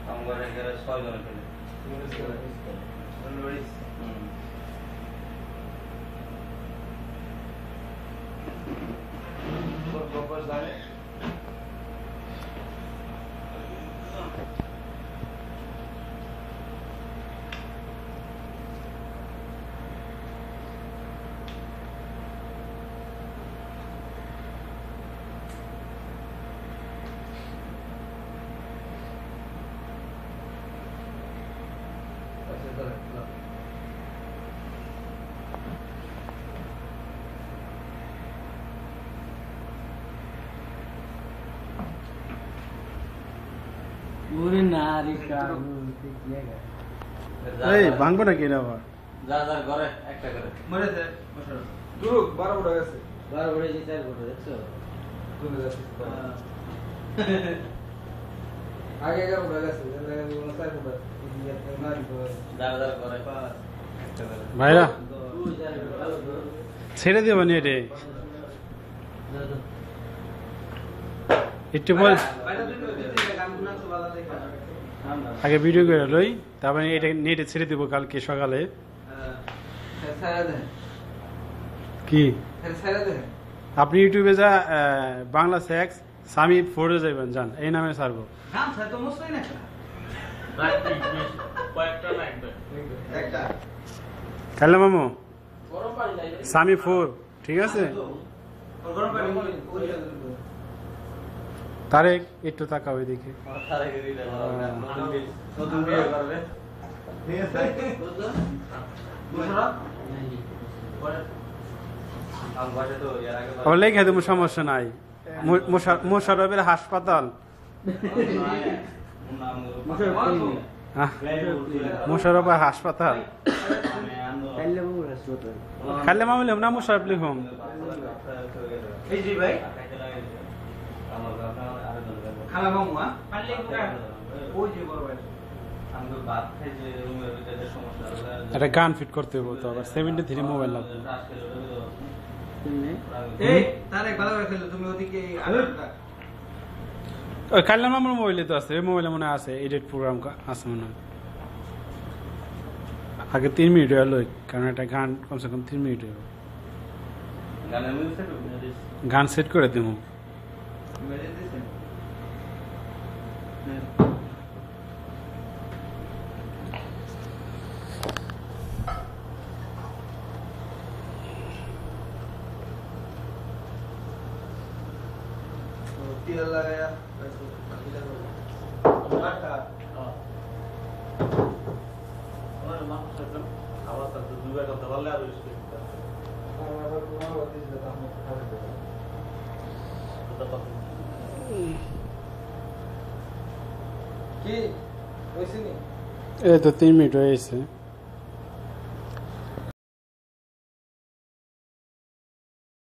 আমার এখানে 6 জন খেলে ভাঙবো নাকি না আবার যা যা ঘরে একটা করে মরেছে দুরুক 12 ফুট গেছে 12 বড়ে যে 4 ফুট দেখছো তুমি যাচ্ছিস আগে 11 ফুট গেছে এর লাগে 4 ফুট যা যা ঘরে একটা করে ভাইরা ছেড়ে দেবো নি রে একটু বল আগে ভিডিও করে লই তারপরে এটা নেটে ছেড়ে দিব কালকে সকালে কি আপনি ইউটিউবে যা বাংলা সেক্স স্বামী ফোরে যাবেন জান এই নামে ছাড়বো খেলে মামু স্বামী ফোর ঠিক আছে তারেক একটু তাকাও এদিকে লেখা দেবো সমস্যা নাই মোশাররফের হাসপাতাল মোশাররফের হাসপাতাল খাইলে মামু লিখম না মোশাররফ লিখম একটা গান ফিট করতে হবে তো আবার 73 মোবাইল লাগবে কাল আমার মোবাইলে তো আছে মোবাইলে মনে আছে এডিট প্রোগ্রাম আছে মনে হয় আগে 3 মিনিট হলো কারণ একটা গান কমসে কম 3 মিনিট হলো গান সেট করে দেবো এই তো 3 মিনিট হয়েছে